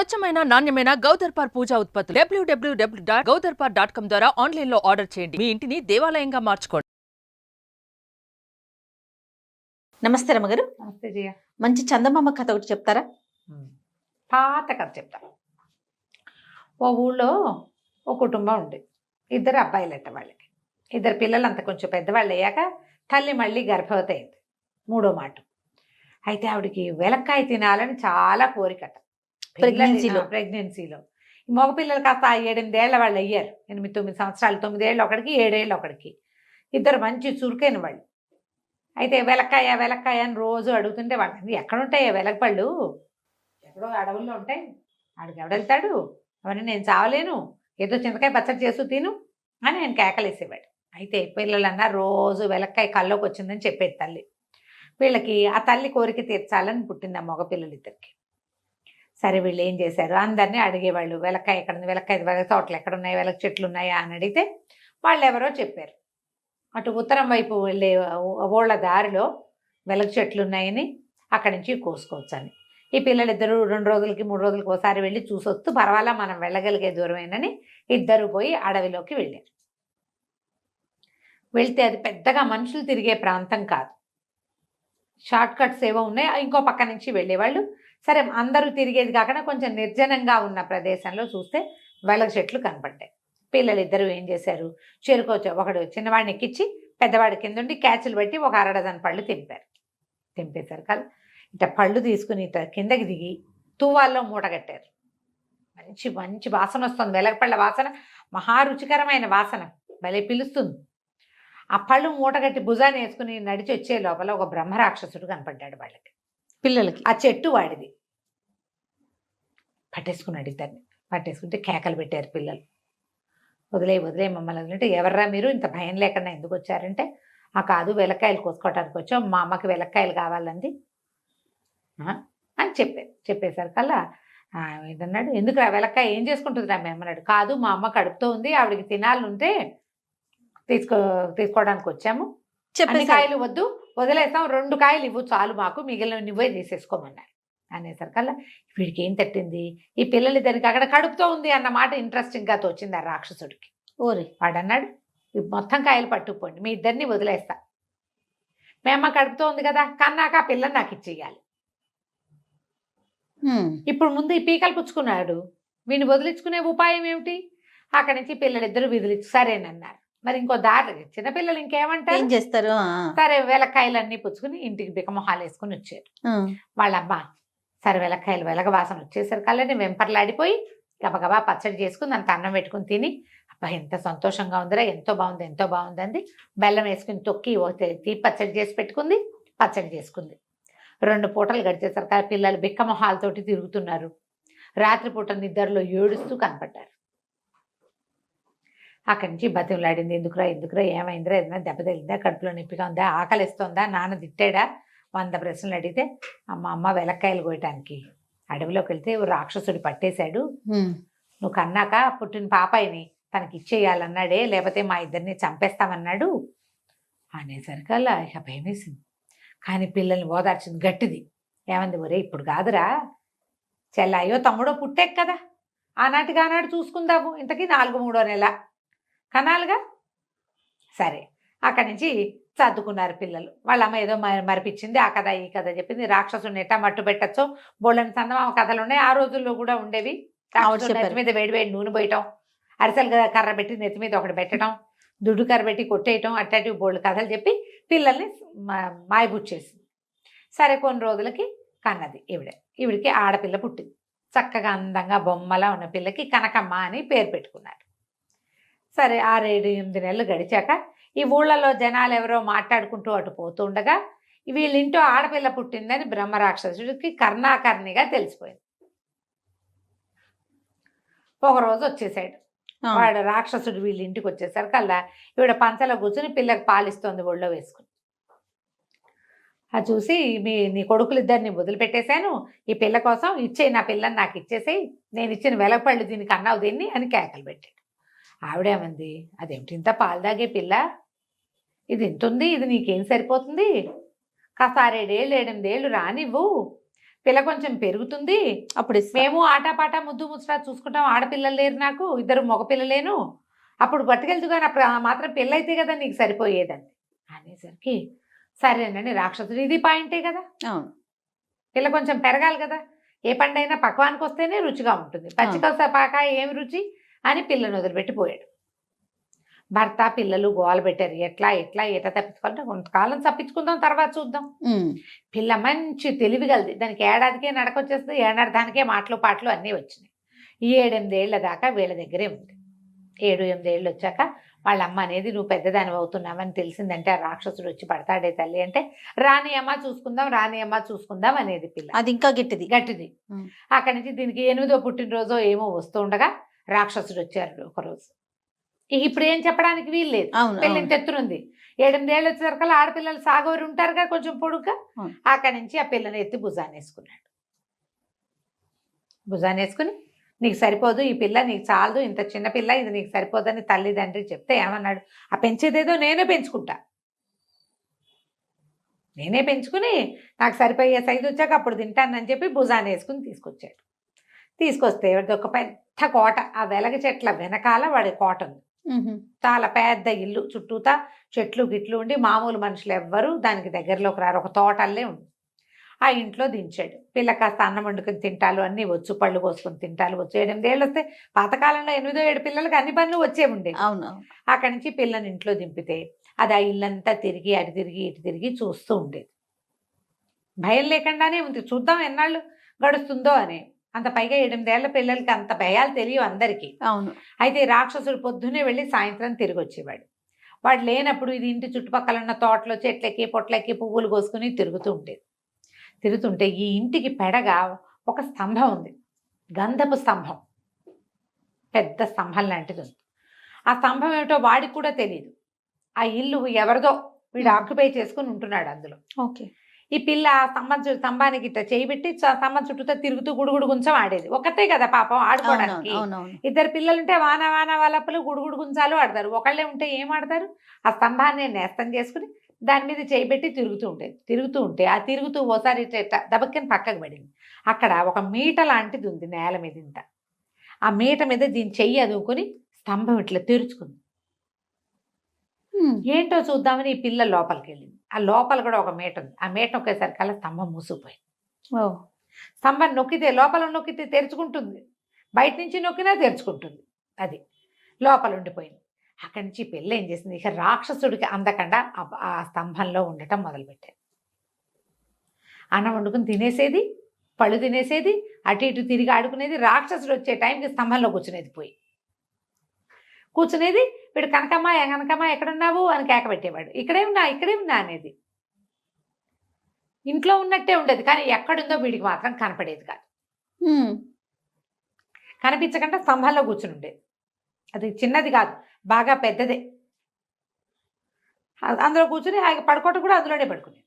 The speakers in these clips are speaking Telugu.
స్వచ్ఛమైన నాణ్యమైన గౌదర్పార్ పూజా ఉత్పత్తులు www.gaudarpar.com ద్వారా ఆన్లైన్ లో ఆర్డర్ చేయండి. మీ ఇంటిని దేవాలయంగా మార్చుకోండి. నమస్తే రమ్మగారు. నమస్తే జయ. మంచి చందమామ కథ ఒకటి చెప్తారా? పాత కథ చెప్తా. ఓ ఊళ్ళో ఓ కుటుంబం ఉంది. ఇద్దరు అబ్బాయిలట వాళ్ళకి. ఇద్దరు పిల్లలు అంత కొంచెం పెద్దవాళ్ళు అయ్యాక తల్లి మళ్ళీ గర్భవతి అయింది. మూడో మాట. అయితే ఆవిడికి వెలక్కాయ తినాలని చాలా కోరికట. ప్రెగ్నెన్సీలో మగపిల్లలు కాస్త 7-8 ఏళ్ల వాళ్ళు అయ్యారు. 8-9 సంవత్సరాలు, 9 ఏళ్ళు ఒకడికి, 7 ఏళ్ళు ఒకడికి. ఇద్దరు మంచి చురుకైన వాళ్ళు. అయితే వెలక్కాయ వెలక్కాయ అని రోజు అడుగుతుంటే వాళ్ళు ఎక్కడుంటాయి వెలగపళ్ళు, ఎక్కడో అడవుల్లో ఉంటాయి, ఆడికి ఎవడెళ్తాడు, అవన్నీ నేను చావలేను, ఏదో చింతకాయ పచ్చడి చేస్తూ తిను అని ఆయన కేకలేసేవాడు. అయితే పిల్లలన్నా రోజు వెలక్కాయ కల్లోకి వచ్చిందని చెప్పేది తల్లి. వీళ్ళకి ఆ తల్లి కోరిక తీర్చాలని పుట్టింది ఆ మగపిల్లలిద్దరికి. సరే వీళ్ళు ఏం చేశారు, అందరినీ అడిగేవాళ్ళు, వెలక్కాయ ఎక్కడ ఉంది, వెలగ తోటలు ఎక్కడున్నాయి, వెలగ చెట్లు ఉన్నాయా అని అడిగితే వాళ్ళు ఎవరో చెప్పారు. అటు ఉత్తరం వైపు వెళ్ళే ఓళ్ళ దారిలో వెలగ చెట్లు ఉన్నాయని, అక్కడి నుంచి కోసుకోవచ్చు అని. ఈ పిల్లలిద్దరూ 2 రోజులకి 3 రోజులకి ఒకసారి వెళ్ళి చూసొస్తూ పర్వాలా మనం వెళ్ళగలిగే దూరమేనని ఇద్దరు పోయి అడవిలోకి వెళ్ళారు. వెళ్తే అది పెద్దగా మనుషులు తిరిగే ప్రాంతం కాదు, షార్ట్ కట్స్ ఏవో ఉన్నాయి, ఇంకో పక్క నుంచి వెళ్ళేవాళ్ళు. సరే అందరూ తిరిగేది కాకుండా కొంచెం నిర్జనంగా ఉన్న ప్రదేశంలో చూస్తే వెలగ చెట్లు కనపడ్డాయి. పిల్లలిద్దరూ ఏం చేశారు, ఒకడు చిన్నవాడిని ఎక్కించి పెద్దవాడి కింద ఉండి క్యాచ్లు పెట్టి ఒక 1/2 డజన్ పళ్ళు తెంపేశారు కదా. ఇట పళ్ళు తీసుకుని ఇట కిందకి దిగి తువ్వాల్లో మూటగట్టారు. మంచి మంచి వాసన వస్తుంది, వెలగపళ్ళ వాసన, మహా రుచికరమైన వాసన, భలే పిలుస్తుంది. ఆ పళ్ళు మూటగట్టి భుజాన్ని వేసుకుని నడిచి వచ్చే లోపల ఒక బ్రహ్మరాక్షసుడు కనపడ్డాడు వాళ్ళకి, పిల్లలకి. ఆ చెట్టు వాడిది. పట్టేసుకున్నాడు ఇద్దరిని. పట్టేసుకుంటే కేకలు పెట్టారు పిల్లలు, వదిలే మమ్మల్ని అంటే, ఎవర్రా మీరు, ఇంత భయం లేకుండా ఎందుకు వచ్చారంటే, ఆ కాదు వెలక్కాయలు కోసుకోవడానికి వచ్చాం, మా అమ్మకి వెలక్కాయలు కావాలంది అని చెప్పేశారు కల్లా ఏదన్నాడు, ఎందుకు రా వెలక్కాయ ఏం చేసుకుంటుందిరా మేము అన్నాడు. కాదు మా అమ్మ కడుపుతో ఉంది, ఆవిడికి తినాలంటే తీసుకోవడానికి వచ్చాము, అన్ని కాయలు వద్దు, వదిలేస్తాం, 2 కాయలు ఇవ్వు చాలు మాకు, మిగిలిన నువ్వే తీసేసుకోమన్నారు అనేసరికల్లా వీడికి ఏం తట్టింది, ఈ పిల్లలిద్దరికి అక్కడ కడుపుతో ఉంది అన్న మాట ఇంట్రెస్టింగ్గా తోచింది ఆ రాక్షసుడికి. వాడు అన్నాడు, మొత్తం కాయలు పట్టుకుపోండి, మీ ఇద్దరిని వదిలేస్తా, మేమ్మ కడుపుతో ఉంది కదా, కన్నాక ఆ పిల్లని నాకు ఇచ్చేయాలి. ఇప్పుడు ముందు ఈ పీకలు పుచ్చుకున్నాడు, వీడిని వదిలించుకునే ఉపాయం ఏమిటి? అక్కడి నుంచి పిల్లలిద్దరూ విదిలించి సరేనన్నారు. మరి ఇంకో దారి, చిన్నపిల్లలు ఇంకేమంటారు, ఏం చేస్తారు? సరే వెలక్కాయలన్నీ పుచ్చుకుని ఇంటికి బికమొహాలు వేసుకుని వచ్చారు. వాళ్ళమ్మ సరే వెలక్కాయలు వెలగ వాసన వచ్చేసరి కల్లని వెంపర్లాడిపోయి గబగబా పచ్చడి చేసుకుని అంత అన్నం పెట్టుకుని తిని, అబ్బా ఎంత సంతోషంగా ఉందిరా, ఎంతో బాగుంది అంది. బెల్లం వేసుకుని తొక్కి తీపి పచ్చడి చేసి పెట్టుకుంది, పచ్చడి చేసుకుంది. 2 పూటలు గడిచేసరికి పిల్లలు బిక్కమొహాలతోటి తిరుగుతున్నారు. రాత్రిపూట నిద్రలో ఏడుస్తూ కనపడ్డారు. అక్కడి నుంచి బతిమలాడింది, ఎందుకురా ఏమైందిరా, ఏదైనా దెబ్బ తగిలిందా, కడుపులో నొప్పిగా ఉందా, ఆకలిస్తుందా, నాన్న తిట్టాడా, 100 ప్రశ్నలు అడిగితే అమ్మ వెలక్కాయలు కోయటానికి అడవిలోకి వెళ్తే రాక్షసుడు పట్టేశాడు, నువ్వు కన్నాక పుట్టిన పాపాయిని తనకి ఇచ్చేయాలన్నాడే, లేకపోతే మా ఇద్దరిని చంపేస్తామన్నాడు అనేసరికల్లా ఇక భయమేసింది. కానీ పిల్లల్ని ఓదార్చింది గట్టిది. ఏమంది, ఒరే ఇప్పుడు కాదురా చెల్లాయో తమ్ముడో పుట్టే కదా, ఆనాడు చూసుకుందాము, ఇంతకీ 4-3వ నెల కనాలుగా. సరే అక్కడి నుంచి సర్దుకున్నారు పిల్లలు. వాళ్ళ అమ్మ ఏదో మరిపించింది, ఆ కథ ఈ కథ చెప్పింది. రాక్షసుని ఎట్టా మట్టు పెట్టచ్చో బోళ్ళని చందమామ కథలు ఉన్నాయి, ఆ రోజుల్లో కూడా ఉండేవి. నెత్తి మీద వేడి నూనె పోయటం, అరిసెలు కర్ర పెట్టి నెత్తి మీద ఒకటి పెట్టడం, దుడ్డు కర్ర పెట్టి కొట్టేయటం, అట్లాంటివి బోళ్ళు కథలు చెప్పి పిల్లల్ని మాయబుచ్చేసింది. సరే కొన్ని రోజులకి కన్నది ఈవిడికి ఆడపిల్ల పుట్టింది. చక్కగా అందంగా బొమ్మలా ఉన్న పిల్లకి కనకమ్మ అని పేరు పెట్టుకున్నారు. సరే 6-8 నెలలు గడిచాక ఈ ఊళ్ళలో జనాలు ఎవరో మాట్లాడుకుంటూ అటు పోతుండగా వీళ్ళింటో ఆడపిల్ల పుట్టిందని బ్రహ్మరాక్షసుడికి కర్ణాకర్ణిగా తెలిసిపోయింది. ఒకరోజు వచ్చేసాడు వాడు రాక్షసుడు, వీళ్ళ ఇంటికి వచ్చేసరికి అలా ఈవిడ పంచలో కూర్చుని పిల్లకి పాలిస్తోంది ఒళ్ళో వేసుకుని. అది చూసి నీ కొడుకులిద్దరిని వదిలిపెట్టేశాను, ఈ పిల్ల కోసం ఇచ్చేయి, నా పిల్లని నాకు ఇచ్చేసేయి, నేను ఇచ్చిన వెలగపళ్ళు దీనికి అన్నావు దీన్ని అని కేకలు పెట్టాడు. ఆవిడేమంది, అదేమిటి ఇంత పాలు తాగే పిల్ల, ఇది ఇంతుంది, ఇది నీకేం సరిపోతుంది, కాస్త 6-7 ఏళ్ళు 8 ఏళ్ళు రానివ్వు, పిల్ల కొంచెం పెరుగుతుంది, అప్పుడు ఇస్తా. మేము ఆటాపాట ముద్దు ముచ్చట చూసుకుంటాం, ఆడపిల్లలు లేరు నాకు, ఇద్దరు మగపిల్లలేను, అప్పుడు పట్టుకెళ్తూ కానీ అప్పుడు ఆ మాత్రం పిల్ల అయితే కదా నీకు సరిపోయేదని అనేసరికి సరేనండి రాక్షసుడు, ఇది పాయింటే కదా, అవును. పిల్ల కొంచెం పెరగాలి కదా, ఏ పండైనా పక్వానికి వస్తేనే రుచిగా ఉంటుంది, పచ్చికలసపాక ఏమి రుచి అని పిల్లని వదిలిపెట్టిపోయాడు. భర్త పిల్లలు గోల పెట్టారు, ఎట్లా తప్పించుకోవాలంటే కొంతకాలం తప్పించుకుందాం తర్వాత చూద్దాం. పిల్ల మంచి తెలివిగలది, దానికి ఏడాదికే నడకొచ్చేస్తుంది, ఏడాది దానికే మాటలు పాటలు అన్నీ వచ్చినాయి. ఈ 7-8 ఏళ్ల దాకా వీళ్ళ దగ్గరే ఉంది. 7-8 ఏళ్ళు వచ్చాక వాళ్ళ అమ్మ అనేది నువ్వు పెద్దదాని అవుతున్నావని తెలిసిందంటే ఆ రాక్షసుడు వచ్చి పడతాడే తల్లి అంటే రాని అమ్మ చూసుకుందాం అనేది పిల్ల. అది ఇంకా గట్టిది. అక్కడి నుంచి దీనికి 8వ పుట్టినరోజో ఏమో వస్తూ ఉండగా రాక్షసుడు వచ్చారు ఒకరోజు. ఇప్పుడు ఏం చెప్పడానికి వీలు లేదు, పిల్లని తెత్తునుంది. 7-8 ఏళ్ళు వచ్చేసరికల్లా ఆడపిల్లలు సాగోరు ఉంటారుగా కొంచెం పొడుగ్గా. అక్కడి నుంచి ఆ పిల్లని ఎత్తి భుజాన్ని వేసుకున్నాడు. భుజాన్ని వేసుకుని నీకు సరిపోదు ఈ పిల్ల, నీకు చాలదు, ఇంత చిన్న పిల్ల, ఇది నీకు సరిపోదని తల్లిదండ్రి చెప్తే ఏమన్నాడు, ఆ పెంచేదేదో నేనే పెంచుకుంటా, నేనే పెంచుకుని నాకు సరిపోయే సైజు వచ్చాక అప్పుడు తింటానని చెప్పి భుజాన్ని వేసుకుని తీసుకొచ్చాడు. తీసుకొస్తే ఒక పెద్ద కోట, ఆ వెలగ చెట్ల వెనకాల వాడి కోట ఉంది. చాలా పెద్ద ఇల్లు, చుట్టూతా చెట్లు గిట్లు ఉండి మామూలు మనుషులు ఎవ్వరు దానికి దగ్గరలోకి రారు, ఒక తోటల్లే ఉంది. ఆ ఇంట్లో దించాడు. పిల్ల కాస్త అన్నం వండుకొని తింటాలు అన్నీ వచ్చు, పళ్ళు కోసుకొని తింటాలు వచ్చు. 7-8 ఏళ్ళు వస్తే పాతకాలంలో 8-7 పిల్లలకి అన్ని పనులు వచ్చే ఉండేవి. అవును. అక్కడి నుంచి పిల్లని ఇంట్లో దింపితే అది ఆ ఇల్లంతా తిరిగి అటు తిరిగి ఇటు తిరిగి చూస్తూ ఉండేది. భయం లేకుండానే ఉంది, చూద్దాం ఎన్నాళ్ళు గడుస్తుందో అని. అంత పైగా 8 ఏళ్ల పిల్లలకి అంత భయాలు తెలియవు అందరికీ. అవును. అయితే రాక్షసుడు పొద్దునే వెళ్ళి సాయంత్రం తిరిగి వచ్చేవాడు. వాడు లేనప్పుడు ఇది ఇంటి చుట్టుపక్కల ఉన్న తోటలో చెట్లకి పొట్లకి పువ్వులు కోసుకుని తిరుగుతుంటే ఈ ఇంటికి పెడగా ఒక స్తంభం ఉంది, గంధపు స్తంభం, పెద్ద స్తంభం లాంటిది ఉంది. ఆ స్తంభం ఏమిటో వాడికి కూడా తెలియదు. ఆ ఇల్లు ఎవరిదో వీడు ఆక్యుపై చేసుకుని ఉంటున్నాడు అందులో. ఓకే. ఈ పిల్ల స్తంభానికి ఇట్లా చేయబెట్టి స్తంభం చుట్టూతో తిరుగుతూ గుడుగుడు గుంచం ఆడేది. ఒకతే కదా పాపం ఆడుకోవడానికి. ఇద్దరు పిల్లలుంటే వాన వలపలు గుడుగుడు గుంచాలు ఆడతారు, ఒకళ్ళే ఉంటే ఏం ఆడతారు. ఆ స్తంభాన్ని నేస్తం చేసుకుని దాని మీద చేయబెట్టి తిరుగుతూ ఉంటే ఆ తిరుగుతూ ఓసారి దబక్కని పక్కకు పడింది. అక్కడ ఒక మీట లాంటిది ఉంది నేల మీద ఇంత. ఆ మీట మీద దీని చెయ్యి అదువుకొని స్తంభం ఇట్లా తెరుచుకుంది. ఏంటో చూద్దామని ఈ పిల్ల లోపలికి వెళ్ళింది. ఆ లోపల కూడా ఒక మీట ఉంది. ఆ మీట ఒకేసరికల్లా స్తంభం మూసుకుపోయింది. స్తంభం లోపల నొక్కితే తెరుచుకుంటుంది, బయట నుంచి నొక్కినా తెరుచుకుంటుంది, అది లోపల ఉండిపోయింది. అక్కడి నుంచి పిల్ల ఏం చేసింది, ఇక రాక్షసుడికి అందకుండా ఆ స్తంభంలో ఉండటం మొదలుపెట్టాడు. అన్నం వండుకుని తినేసేది, పళ్ళు తినేసేది, అటు ఇటు తిరిగి ఆడుకునేది. రాక్షసుడు వచ్చే టైంకి స్తంభంలో కూర్చునేది. వీడు కనకమ్మ ఎక్కడున్నావు అని కేక పెట్టేవాడు. ఇక్కడే ఉన్నా అనేది. ఇంట్లో ఉన్నట్టే ఉండేది, కానీ ఎక్కడుందో వీడికి మాత్రం కనపడేది కాదు. కనిపించకుండా స్తంభంలో కూర్చుని ఉండేది. అది చిన్నది కాదు, బాగా పెద్దదే. అందులో కూర్చుని పడుకోవటం కూడా అందులోనే పడుకునేది.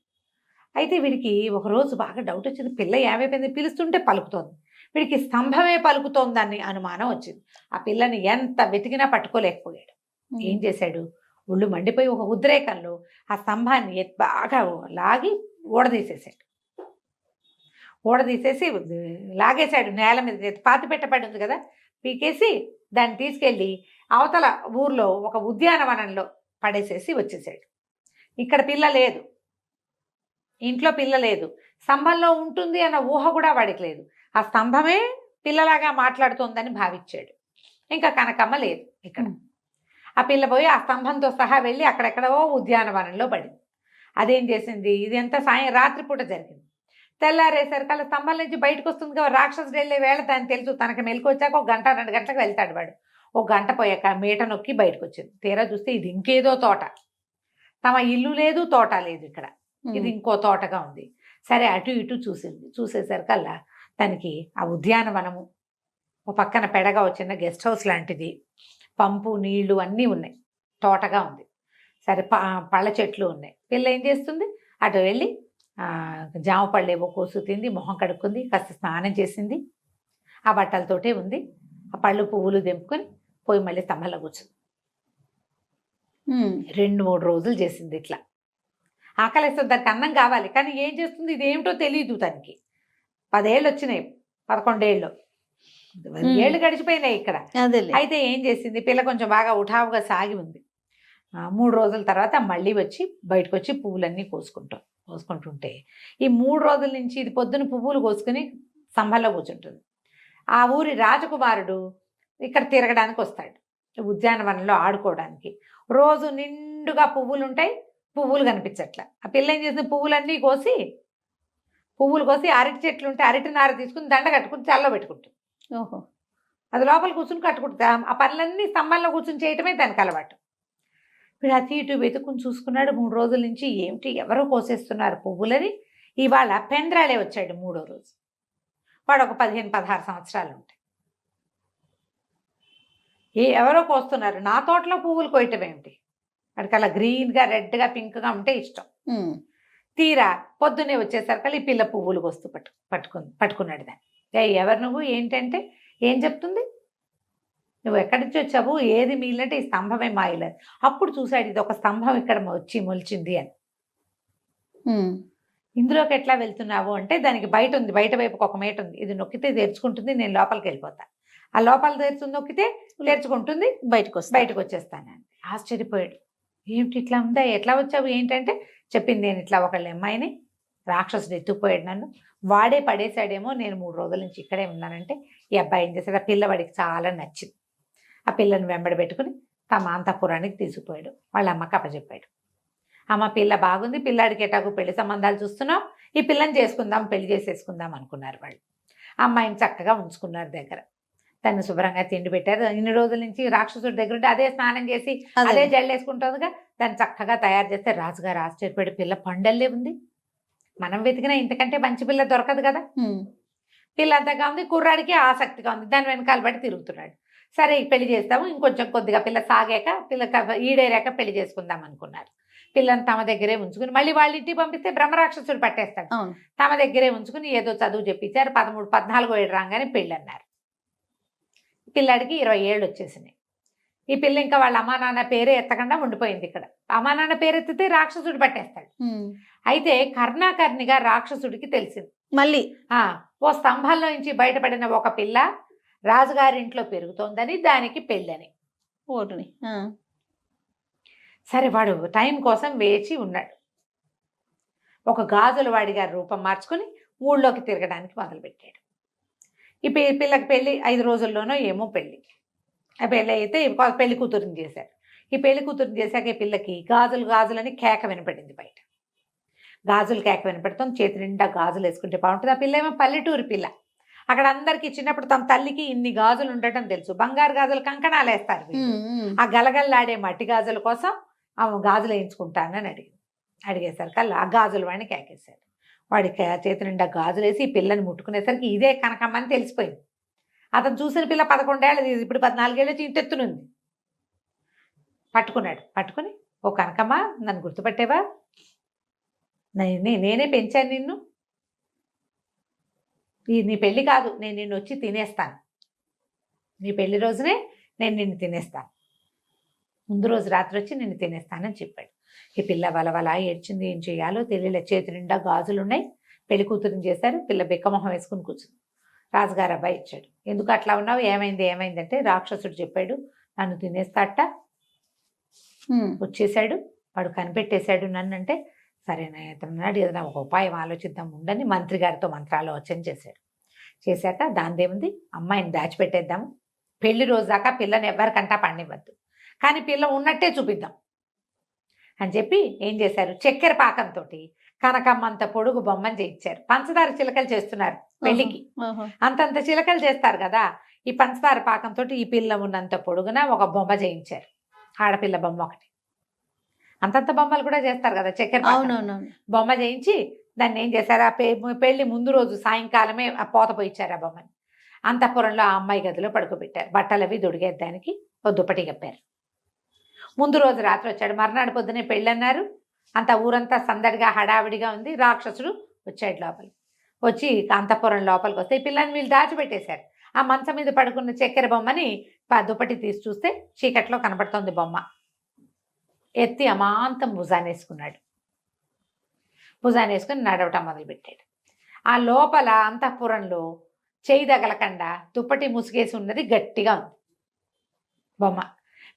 అయితే వీడికి ఒకరోజు బాగా డౌట్ వచ్చింది, పిల్ల ఏమైపోయింది, పిలుస్తుంటే పలుకుతోంది, వీడికి స్తంభమే పలుకుతోందని అనుమానం వచ్చింది. ఆ పిల్లని ఎంత వెతికినా పట్టుకోలేకపోయాడు. ఏం చేశాడు, ఒళ్ళు మండిపోయి ఒక ఉద్రేకంలో ఆ స్తంభాన్ని బాగా లాగి ఊడదీసేసి లాగేశాడు. నేల మీద పాతి పెట్టబడి ఉంది కదా, పీకేసి దాన్ని తీసుకెళ్ళి అవతల ఊర్లో ఒక ఉద్యానవనంలో పడేసేసి వచ్చేసాడు. ఇక్కడ పిల్ల లేదు, ఇంట్లో పిల్ల లేదు, స్తంభంలో ఉంటుంది అన్న ఊహ కూడా వాడికి లేదు. ఆ స్తంభమే పిల్లలాగా మాట్లాడుతోందని భావించాడు. ఇంకా కనకమ్మ లేదు ఇక్కడ. ఆ పిల్ల పోయి ఆ స్తంభంతో సహా వెళ్ళి అక్కడెక్కడో ఉద్యానవనంలో పడింది. అదేం చేసింది, ఇది ఎంత రాత్రిపూట జరిగింది. తెల్లారేసరికల్లా స్తంభం నుంచి బయటకు వస్తుంది కదా, రాక్షసుడు వెళ్ళే వేళ దాన్ని తెలుసు. తనకి మెలకు వచ్చాక 1 గంట 2 గంటలకు వెళ్తాడు వాడు. 1 గంట పోయాక మీట నొక్కి బయటకు వచ్చింది. తీరా చూస్తే ఇది ఇంకేదో తోట, తమ ఇల్లు లేదు, తోట లేదు, ఇక్కడ ఇది ఇంకో తోటగా ఉంది. సరే అటు ఇటు చూసేసరికల్లా తనకి ఆ ఉద్యానవనము, ఒక పక్కన పెడగా వచ్చిన గెస్ట్ హౌస్ లాంటిది, పంపు నీళ్లు అన్నీ ఉన్నాయి, తోటగా ఉంది. సరే పళ్ళ చెట్లు ఉన్నాయి. పిల్ల ఏం చేస్తుంది, అటు వెళ్ళి జామ పళ్ళు ఏవో కోసు తింది, మొహం కడుక్కుంది, కాస్త స్నానం చేసింది, ఆ బట్టలతోటే ఉంది. ఆ పళ్ళు పువ్వులు తెంపుకొని పోయి మళ్ళీ స్తంభంలో కూర్చుంది. 2-3 రోజులు చేసింది ఇట్లా. ఆకలిస్తుంది, దానికి అన్నం కావాలి, కానీ ఏం చేస్తుంది ఇదేమిటో తెలియదు తనకి. 10 ఏళ్ళు వచ్చినాయి, 11 ఏళ్ళు, 10 ఏళ్ళు గడిచిపోయినాయి ఇక్కడ. అదేలే. అయితే ఏం చేసింది, పిల్ల కొంచెం బాగా ఉఠావుగా సాగి ఉంది. 3 రోజుల తర్వాత మళ్ళీ వచ్చి బయటకు వచ్చి పువ్వులన్నీ కోసుకుంటుంటే ఈ 3 రోజుల నుంచి ఇది పొద్దున పువ్వులు కోసుకుని స్తంభంలో కూర్చుంటుంది. ఆ ఊరి రాజకుమారుడు ఇక్కడ తిరగడానికి వస్తాడు, ఉద్యానవనంలో ఆడుకోవడానికి. రోజు నిండుగా పువ్వులు ఉంటాయి, పువ్వులు కనిపించట్ల. ఆ పిల్ల ఏం చేసింది, పువ్వులు కోసి అరటి చెట్లు ఉంటే అరటి నార తీసుకుని దండ కట్టుకుని చల్ల పెట్టుకుంటుంది. ఓహో. అది లోపల కూర్చుని కట్టుకుంటుంది. ఆ పనులన్నీ స్తంభంలో కూర్చుని చేయటమే దానికి అలవాటు. వీడు అటు ఇటు వెతుకుని చూసుకున్నాడు 3 రోజుల నుంచి, ఏమిటి ఎవరో కోసేస్తున్నారు పువ్వులని. ఇవాళ పెంద్రాలే వచ్చాడు 3వ రోజు. వాడు ఒక 15-16 సంవత్సరాలు ఉంటాయి. ఎవరో కోస్తున్నారు, నా తోటలో పువ్వులు కోయటం ఏమిటి, వాడికి అలా గ్రీన్గా రెడ్గా పింక్గా ఉంటే ఇష్టం. తీరా పొద్దున్నే వచ్చేసరికి ఈ పిల్ల పువ్వులు కోస్తూ పట్టుకున్నాడు దాన్ని. ఎవరు నువ్వు, ఏంటంటే ఏం చెప్తుంది, నువ్వు ఎక్కడి నుంచి వచ్చావు, ఏది మీలంటే ఈ స్తంభమే మాయలేదు. అప్పుడు చూశాడు, ఇది ఒక స్తంభం ఇక్కడ వచ్చి మొలిచింది అని. ఇందులోకి ఎట్లా వెళ్తున్నావు అంటే దానికి బయట ఉంది, బయట వైపుకి ఒక మేట ఉంది, ఇది నొక్కితే తెరుచుకుంటుంది, నేను లోపలికి వెళ్ళిపోతా. ఆ లోపల తెరుచుంది, నొక్కితే తెరుచుకుంటుంది, బయటకు వచ్చేస్తానండి. ఆశ్చర్యపోయాడు, ఏమిటి ఇట్లా ఉందా, ఎట్లా వచ్చావు ఏంటంటే చెప్పింది, నేను ఇట్లా ఒకళ్ళ అమ్మాయిని రాక్షసుడు ఎత్తుకుపోయాడు, నన్ను వాడే పడేశాడేమో, నేను 3 రోజుల నుంచి ఇక్కడే ఉన్నానంటే ఈ అబ్బాయి ఏం చేశాడు, ఆ పిల్లవాడికి చాలా నచ్చింది. ఆ పిల్లని వెంబడి పెట్టుకుని తమ అంతఃపురానికి తీసుకుపోయాడు. వాళ్ళ అమ్మకి అప్పచెప్పాడు. అమ్మ పిల్ల బాగుంది, పిల్లాడికి ఎటాకు పెళ్లి సంబంధాలు చూస్తున్నాం, ఈ పిల్లని చేసుకుందాం, పెళ్లి చేసేసుకుందాం అనుకున్నారు వాళ్ళు. అమ్మాయిని చక్కగా ఉంచుకున్నారు దగ్గర, దాన్ని శుభ్రంగా తిండి పెట్టారు. ఇన్ని రోజుల నుంచి రాక్షసుడి దగ్గర ఉంటే అదే స్నానం చేసి అదే జల్లేసుకుంటుందిగా, దాన్ని చక్కగా తయారు చేస్తే రాజుగారు ఆశ్చర్యపడి, పిల్ల పండల్లే ఉంది, మనం వెతికినా ఇంతకంటే మంచి పిల్ల దొరకదు కదా. పిల్ల అంతగా ఉంది, కుర్రాడికి ఆసక్తిగా ఉంది, దాని వెనకాల బట్టి తిరుగుతున్నాడు. సరే పెళ్లి చేస్తాము, ఇంకొంచెం కొద్దిగా పిల్ల సాగాక, పిల్ల ఈడేరాక పెళ్లి చేసుకుందాం అనుకున్నారు. పిల్లని తమ దగ్గరే ఉంచుకుని మళ్ళీ వాళ్ళ ఇంటికి పంపిస్తే బ్రహ్మరాక్షసుడు పట్టేస్తాడు. తమ దగ్గరే ఉంచుకుని ఏదో చదువు చెప్పించారు. 13-14 ఏళ్ళు రాగానే పెళ్ళి అన్నారు. పిల్లాడికి 20 ఏళ్ళు వచ్చేసినాయి. ఈ పిల్ల ఇంకా వాళ్ళ అమ్మా నాన్న పేరే ఎత్తకుండా ఉండిపోయింది ఇక్కడ. అమ్మా నాన్న పేరు ఎత్తితే రాక్షసుడు పట్టేస్తాడు. అయితే కర్ణాకర్ణిగా రాక్షసుడికి తెలిసింది, మళ్ళీ ఓ స్తంభంలో నుంచి బయటపడిన ఒక పిల్ల రాజుగారింట్లో పెరుగుతోందని, దానికి పెళ్ళని. సరే వాడు టైం కోసం వేచి ఉన్నాడు. ఒక గాజుల వాడిగా రూపం మార్చుకుని ఊళ్ళోకి తిరగడానికి మొదలుపెట్టాడు. ఈ పిల్లకి పెళ్ళి 5 రోజుల్లోనో ఏమో పెళ్ళి. ఆ పెళ్ళి అయితే పెళ్లి కూతురుని చేశారు. ఈ పెళ్లి కూతురుని చేశాక ఈ పిల్లకి గాజులని కేక వినపడింది బయట. గాజులు కేక వినపడుతుంది, చేతి నిండా గాజులు వేసుకుంటే బాగుంటుంది. ఆ పిల్ల ఏమో పల్లెటూరు పిల్ల. అక్కడ అందరికీ చిన్నప్పుడు తమ తల్లికి ఇన్ని గాజులు ఉండటం తెలుసు. బంగారు గాజులు కంకణాలు వేస్తారు. ఆ గలగల్లాడే మట్టి గాజుల కోసం ఆమె గాజులు వేయించుకుంటానని అడిగేసరికి ఆ గాజులు వాడిని కేకేశారు. వాడికి చేతి నిండా గాజులు వేసి ఈ పిల్లని ముట్టుకునేసరికి ఇదే కనకమ్మని తెలిసిపోయింది. అతను చూసిన పిల్ల 11 ఏళ్ళది, ఇప్పుడు 14 ఏళ్ళు వచ్చి ఇంటెత్తునుంది. పట్టుకుని, ఓ కనకమ్మ, నన్ను గుర్తుపట్టేవా, నేనే పెంచాను నిన్ను, నీ పెళ్ళి కాదు, నేను నిన్ను వచ్చి తినేస్తాను, నీ పెళ్లి రోజునే నేను నిన్ను తినేస్తాను, ముందు రోజు రాత్రి వచ్చి నిన్ను తినేస్తానని చెప్పాడు. ఈ పిల్ల వలవలా ఏడ్చింది, ఏం చేయాలో తెలియలే. చేతి నిండా గాజులు ఉన్నాయి, పెళ్లి కూతురుని చేశారు. పిల్ల బిక్కమొహం వేసుకుని కూర్చుంది. రాజుగారు అబ్బాయి ఇచ్చాడు. ఎందుకు అట్లా ఉన్నావు, ఏమైందంటే రాక్షసుడు చెప్పాడు నన్ను తినేస్తాట, వచ్చేసాడు, వాడు కనిపెట్టేశాడు నన్ను. అంటే సరేనా అతన్నాడు, ఏదైనా ఒక ఉపాయం ఆలోచిద్దాం ఉండని మంత్రి గారితో మంత్రాలోచన చేశాక దానిదేముంది, అమ్మాయిని దాచిపెట్టేద్దాము, పెళ్లి రోజు దాకా పిల్లని ఎవరికంటా పండివ్వద్దు, కానీ పిల్ల ఉన్నట్టే చూపిద్దాం అని చెప్పి ఏం చేశారు, చక్కెర పాకంతో కనకమ్మంత పొడుగు బొమ్మని చేయించారు. పంచదార చిలకలు చేస్తున్నారు పెళ్లికి, అంతంత చిలకలు చేస్తారు కదా. ఈ పంచదార పాకంతో ఈ పిల్ల ఉన్నంత పొడుగున ఒక బొమ్మ చేయించారు, ఆడపిల్ల బొమ్మ ఒకటి. అంతంత బొమ్మలు కూడా చేస్తారు కదా చక్కెర బొమ్మ చేయించి దాన్ని ఏం చేశారు, ఆ పెళ్లి ముందు రోజు సాయంకాలమే పోత పోయించారు ఆ బొమ్మని. అంతఃపురంలో ఆ అమ్మాయి గదిలో పడుకోబెట్టారు. బట్టలు అవి దొడిగేద్దానికి ఓ దుప్పటి కప్పారు. ముందు రోజు రాత్రి వచ్చాడు, మర్నాడు పొద్దునే పెళ్ళి అన్నారు. అంత ఊరంతా సందడిగా హడావిడిగా ఉంది. రాక్షసుడు వచ్చాడు లోపలికి. వచ్చి అంతఃపురం లోపలికి వస్తే ఈ పిల్లని వీళ్ళు దాచిపెట్టేశారు. ఆ మంచం మీద పడుకున్న చక్కెర బొమ్మని దుప్పటి తీసి చూస్తే చీకట్లో కనపడుతోంది బొమ్మ. ఎత్తి అమాంతం భుజాన్ని వేసుకున్నాడు. భుజాన్ని వేసుకుని నడవటం మొదలుపెట్టాడు. ఆ లోపల అంతఃపురంలో చేయి తగలకుండా దుప్పటి ముసుగేసి ఉన్నది గట్టిగా ఉంది బొమ్మ.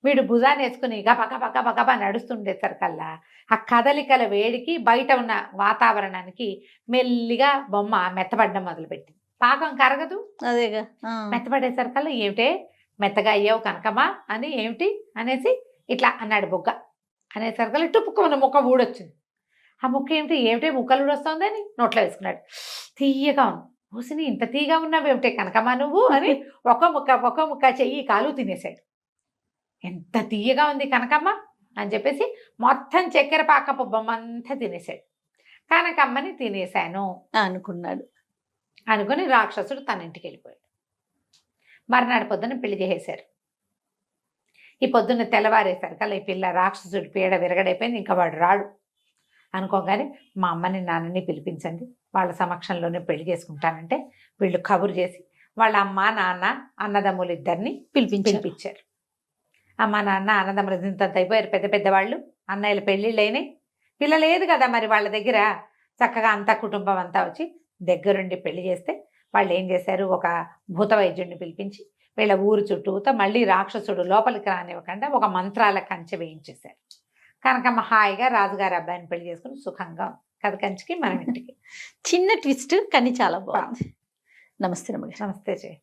వీడు భుజాన్ని వేసుకుని గబగబా నడుస్తుండేసరికల్లా ఆ కదలికల వేడికి బయట ఉన్న వాతావరణానికి మెల్లిగా బొమ్మ మెత్తబడ్డం మొదలుపెట్టింది. పాకం కరగదు, అదేగా మెత్తబడేసరికల్లా ఏమిటే మెత్తగా అయ్యావు కనకమ్మా అని ఏమిటి అనేసి ఇట్లా అన్నాడు బొగ్గ. అనేసరికల్లా టుప్పుకున్న ముక్క ఊడొచ్చింది. ఆ ముక్క ఏమిటే ముక్కలు ఊడొస్తుంది అని నోట్లో వేసుకున్నాడు. తీయగా ఉంది. పూసిని ఇంత తీయగా ఉన్నావు ఏమిటే కనకమ్మా నువ్వు అని ఒక్క ముక్క చెయ్యి కాలు తినేశాడు. ఎంత తీయగా ఉంది కనకమ్మ అని చెప్పేసి మొత్తం చక్కెర పాకపు బొమ్మంతా తినేశాడు. కనకమ్మని తినేశాను అనుకున్నాడు. అనుకుని రాక్షసుడు తన ఇంటికి వెళ్ళిపోయాడు. మర్నాడు పొద్దున్న పెళ్లి చేసేశారు. ఈ పొద్దున్న తెల్లవారేసరికల్లా ఈ పిల్ల రాక్షసుడి పీడ విరగడైపోయింది. ఇంకా వాడు రాడు అనుకోగానే మా అమ్మని నాన్నని పిలిపించండి, వాళ్ళ సమక్షంలోనే పెళ్లి చేసుకుంటానంటే వీళ్ళు కబురు చేసి వాళ్ళ అమ్మ నాన్న అన్నదమ్ములు ఇద్దరిని పిలిపించారు. అమ్మ నాన్న అన్నదమ్ములు ఇంత అయిపోయారు, పెద్ద పెద్దవాళ్ళు, అన్నయ్యల పెళ్ళిళ్ళు అయినాయి, పిల్ల లేదు కదా మరి వాళ్ళ దగ్గర. చక్కగా అంతా కుటుంబం అంతా వచ్చి దగ్గరుండి పెళ్లి చేస్తే వాళ్ళు ఏం చేశారు, ఒక భూత వైద్యుడిని పిలిపించి వీళ్ళ ఊరు చుట్టూతో మళ్ళీ రాక్షసుడు లోపలికి రానివ్వకుండా ఒక మంత్రాల కంచె వేయించేశారు. కనకమ్మ హాయిగా రాజుగారి అబ్బాయిని పెళ్లి చేసుకుని సుఖంగా కథ కంచికి మనం ఇంటికి. చిన్న ట్విస్ట్ కానీ చాలా బాగుంది. నమస్తే రమగారు. నమస్తే జయ.